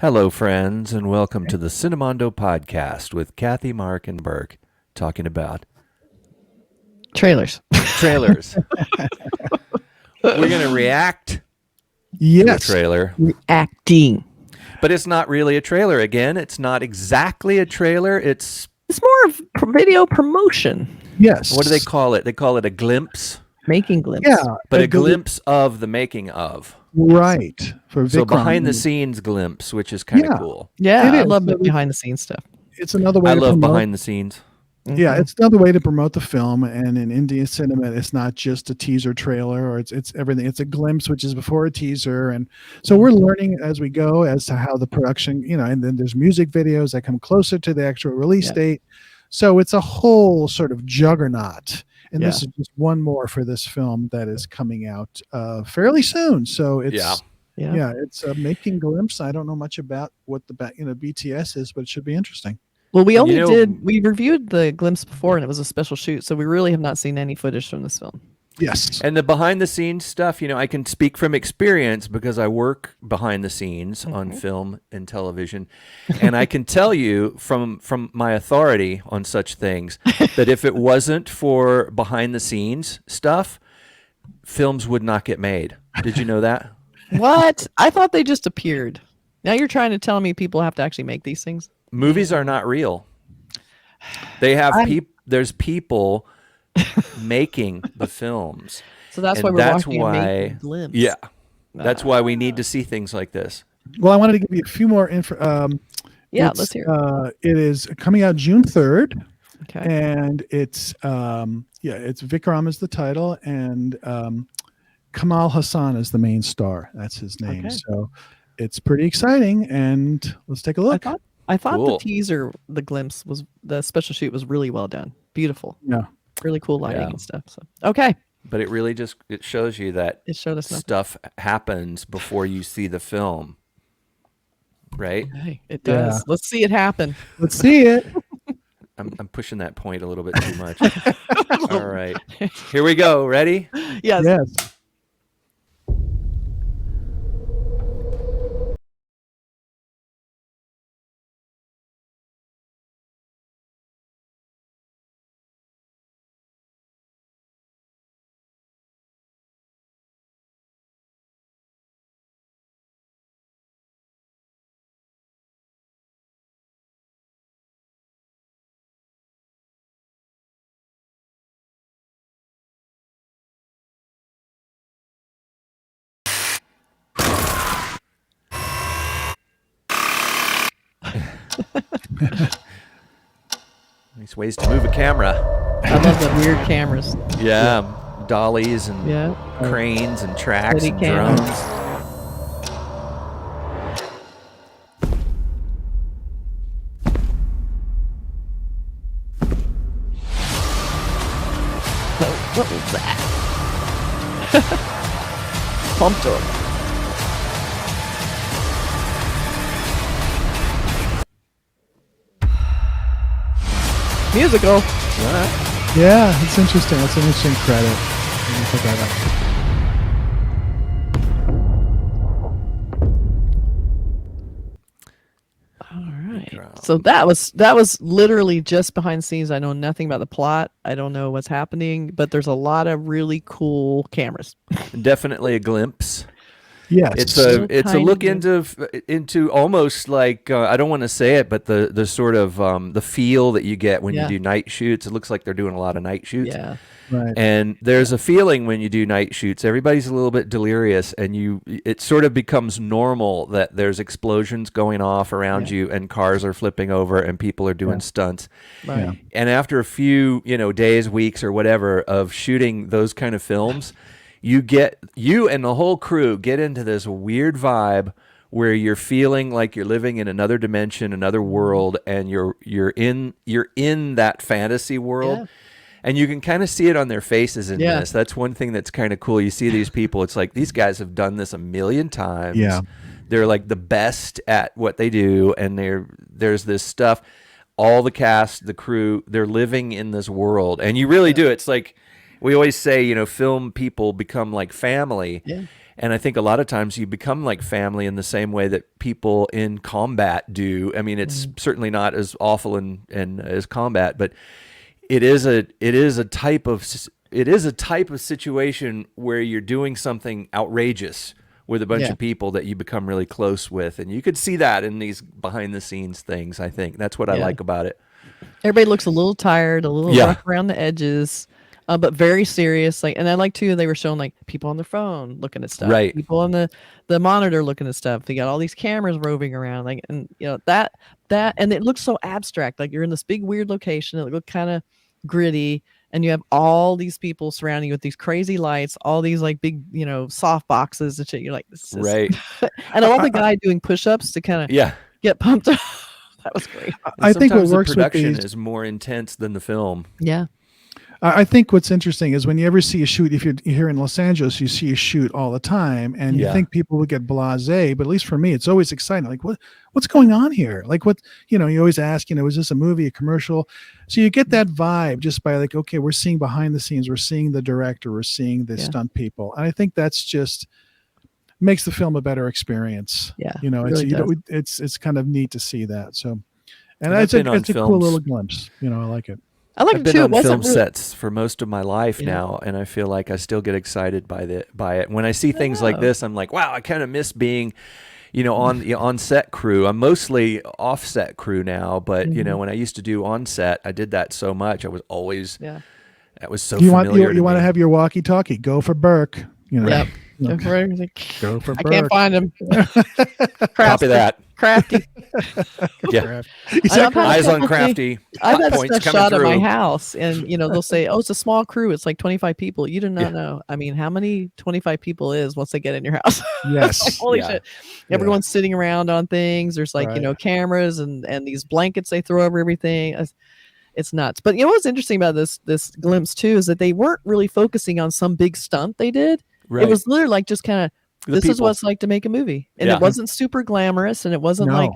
Hello, friends, and welcome to the Cinemondo podcast with Kathy, Mark, and Burk, talking about Trailers. trailers. We're going to react to a Yes. trailer, Reacting. but it's not really a trailer. Again, it's not exactly a trailer. It's, More of video promotion. Yes. what do they call it? They call it a glimpse, Making glimpse. Yeah. but a glimpse of the making of. Right. For So Vikram. behind the scenes glimpse, which is kind of Yeah. cool. Yeah, It I is. love the behind the scenes stuff. It's another way I to love promote. behind the scenes. Yeah, it's another way to promote the film. And in Indian cinema, it's not just a teaser trailer or it's everything. It's a glimpse, which is before a teaser. And so we're learning as we go as to how the production, and then there's music videos that come closer to the actual release date. So it's a whole sort of juggernaut. And this is just one more for this film that is coming out fairly soon. So it's it's a Making Glimpse. I don't know much about what the BTS is, but it should be interesting. Well, we reviewed the glimpse before and it was a special shoot, so we really have not seen any footage from this film. Yes. And the behind the scenes stuff, I can speak from experience because I work behind the scenes on film and television. And I can tell you from my authority on such things that if it wasn't for behind the scenes stuff, films would not get made. Did you know that? What? I thought they just appeared. Now you're trying to tell me people have to actually make these things? Movies are not real. They have there's people making the films. So that's why we're watching a Making Glimpse. Yeah. That's why we need to see things like this. Well, I wanted to give you a few more info. Let's hear it. It is coming out June 3rd. Okay. And it's it's Vikram is the title, and Kamal Haasan is the main star. That's his name. Okay. So it's pretty exciting, and let's take a look. I thought Cool. the teaser, the glimpse the special shoot was really well done. Beautiful. Yeah. Really cool lighting and stuff. So okay. But it really just shows you that It showed us nothing. stuff happens before you see the film. Right? Okay, it does. Let's see it happen. Let's see it. I'm pushing that point a little bit too much. All right. Here we go. Ready? Yes. Yes. Nice ways to move a camera. I love the weird cameras. Yeah. Dollies and cranes and tracks Steady and cam. drones. What was that? Pumped up. Musical. Yeah, it's interesting. It's an interesting credit. Let me put that up. So that was literally just behind the scenes. I know nothing about the plot. I don't know what's happening, but there's a lot of really cool cameras. Definitely a glimpse. Yes. It's a look into almost like I don't want to say it, but the sort of the feel that you get when you do night shoots. It looks like they're doing a lot of night shoots. Yeah. Right. And there's a feeling when you do night shoots, everybody's a little bit delirious, and it sort of becomes normal that there's explosions going off around you, and cars are flipping over, and people are doing stunts. Right. Yeah. And after a few, days, weeks, or whatever of shooting those kind of films, you and the whole crew get into this weird vibe where you're feeling like you're living in another dimension, another world, and you're in that fantasy world. Yeah. And you can kind of see it on their faces in this. That's one thing that's kind of cool. You see these people, it's like these guys have done this a million times. Yeah. They're like the best at what they do, and there's this stuff. All the cast, the crew, they're living in this world. And you really do. It's like we always say, film people become like family. Yeah. And I think a lot of times you become like family in the same way that people in combat do. I mean, it's certainly not as awful and as combat, but it is a type of situation where you're doing something outrageous with a bunch of people that you become really close with, and you could see that in these behind the scenes things. I think that's what I like about it. Everybody looks a little tired, a little rough around the edges. But very serious. Like, and I like too, they were showing like people on their phone looking at stuff, Right. people on the monitor looking at stuff. They got all these cameras roving around, like, and that, and it looks so abstract. Like you're in this big weird location. It looked kind of gritty, and you have all these people surrounding you with these crazy lights, all these like big, soft boxes and shit. You're like, this is right. And I love the guy doing push-ups to kind of get pumped up. That was great. I think what works the production with is more intense than the film. Yeah. I think what's interesting is when you ever see a shoot, if you're here in Los Angeles, you see a shoot all the time, and you think people would get blasé, but at least for me, it's always exciting. Like, what's going on here? Like, what, you always ask, is this a movie, a commercial? So you get that vibe just by like, okay, we're seeing behind the scenes, we're seeing the director, we're seeing the stunt people. And I think that's just makes the film a better experience. Yeah. It's kind of neat to see that. So, and I've it's a cool little glimpse. I like it. I've been on film sets for most of my life now, and I feel like I still get excited by it. When I see things like this, I'm like, wow, I kind of miss being, on the on-set crew. I'm mostly off-set crew now, but when I used to do on-set, I did that so much. I was always that was so familiar. You want to have your walkie-talkie? Go for Burke. Yep. Go for Burke. I can't find him. Copy that. Crafty. Eyes on Crafty. I've had stuff shot at my house, and they'll say, "Oh, it's a small crew. It's like 25 people." You do not know. I mean, how many 25 people is once they get in your house? Yes. Like, holy shit! Everyone's sitting around on things. There's like cameras and these blankets they throw over everything. It's nuts. But what's interesting about this glimpse too is that they weren't really focusing on some big stunt they did. Right. It was literally like just kind of. This is what it's like to make a movie. And it wasn't super glamorous, and it wasn't like,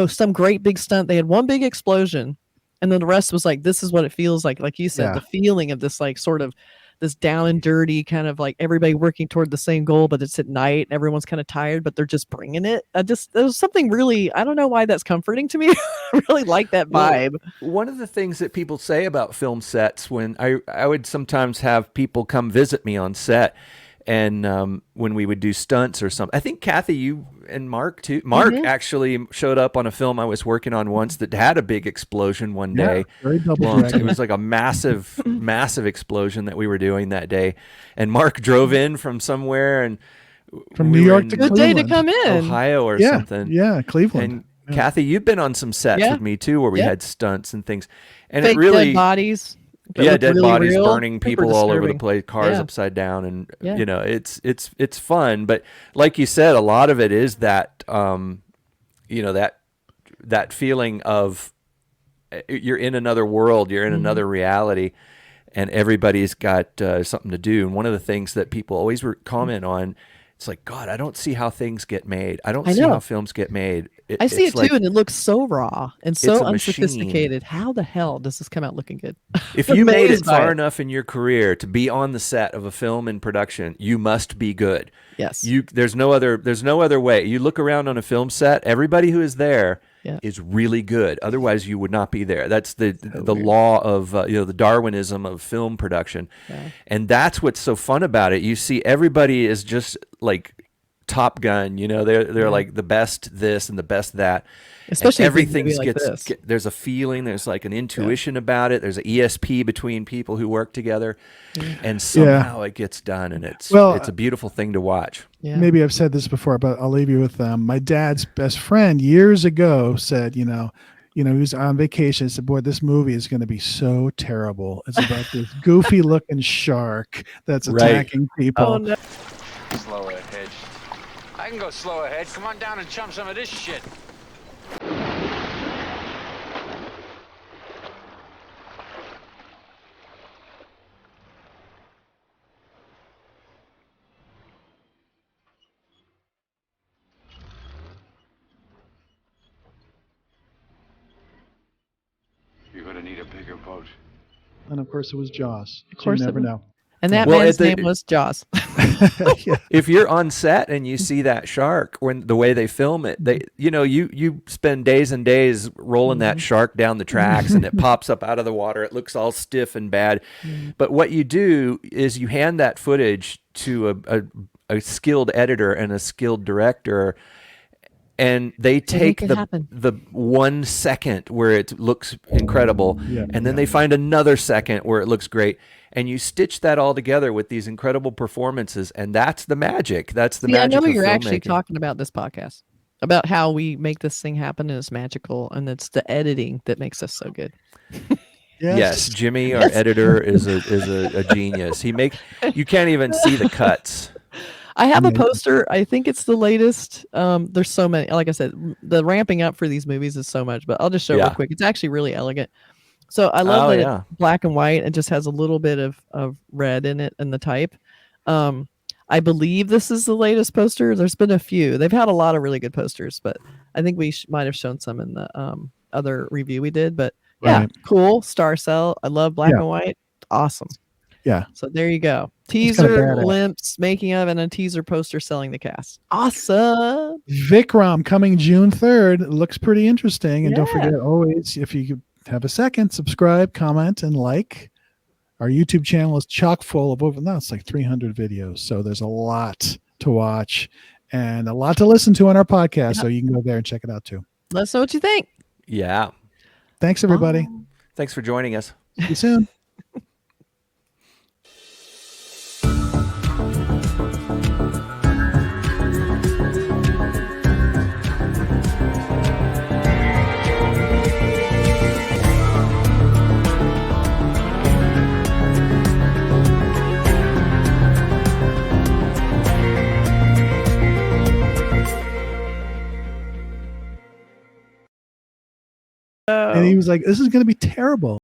some great big stunt. They had one big explosion, and then the rest was like, this is what it feels like you said, the feeling of this like sort of this down and dirty kind of like everybody working toward the same goal, but it's at night and everyone's kind of tired, but they're just bringing it. There's something really, I don't know why that's comforting to me. I really like that vibe. Well, one of the things that people say about film sets, when I would sometimes have people come visit me on set, and when we would do stunts or something, I think Kathy, you and Mark too. Mark actually showed up on a film I was working on once that had a big explosion one day. Very double. It was like a massive, massive explosion that we were doing that day. And Mark drove in from somewhere and from New York to Cleveland. Good day to come in. Ohio or something. Yeah, Cleveland. And Kathy, you've been on some sets with me too, where we had stunts and things. And fake it really dead bodies. Dead really bodies, real, burning people all over the place, cars upside down, and it's fun. But like you said, a lot of it is that that feeling of you're in another world, you're in another reality, and everybody's got something to do. And one of the things that people always comment on, it's like, God, I don't see how things get made. I don't see how films get made. I see it too, and it looks so raw and so unsophisticated. How the hell does this come out looking good? If you made it far enough in your career to be on the set of a film in production, you must be good. Yes. There's no other way. You look around on a film set, everybody who is there is really good. Otherwise, you would not be there. That's the law of the Darwinism of film production, and that's what's so fun about it. You see, everybody is just like Top Gun. They're like the best this and the best that. Especially everything like there's a feeling, there's like an intuition about it. There's an ESP between people who work together, and somehow it gets done, and it's a beautiful thing to watch. Yeah. Maybe I've said this before, but I'll leave you with my dad's best friend years ago said, he was on vacation. He said, boy, this movie is going to be so terrible. It's about this goofy looking shark that's attacking people. Oh, no. Slow ahead. I can go slow ahead. Come on down and chum some of this shit. You're gonna need a bigger boat. And of course it was Jaws. Of course, you never know. And that Well, man's name was Jaws. Yeah. If you're on set and you see that shark, when the way they film it, you spend days and days rolling that shark down the tracks, and it pops up out of the water. It looks all stiff and bad. But what you do is you hand that footage to a skilled editor and a skilled director, and they take the 1 second where it looks incredible, and then they find another second where it looks great, and you stitch that all together with these incredible performances, and that's the magic. That's the magic. I know of you're actually filmmaking. talking about this podcast, about how we make this thing happen, and it's magical, and it's the editing that makes us so good. Yes, Jimmy, our editor, is a genius. You can't even see the cuts. I have a poster. I think it's the latest. There's so many. Like I said, the ramping up for these movies is so much, but I'll just show it real quick. It's actually really elegant. So I love that it's black and white and just has a little bit of red in it and the type. I believe this is the latest poster. There's been a few. They've had a lot of really good posters, but I think we might have shown some in the other review we did. But yeah, cool. Star Cell. I love black and white. Awesome. Yeah. So there you go. Teaser, glimpse, making of, and a teaser poster selling the cast. Awesome. Vikram coming June 3rd. It looks pretty interesting. And don't forget, always, if you could have a second, subscribe, comment, and like. Our YouTube channel is chock full of it's like 300 videos. So there's a lot to watch and a lot to listen to on our podcast. So you can go there and check it out too. Let us know what you think. Yeah. Thanks, everybody. Thanks for joining us. See you soon. And he was like, this is going to be terrible.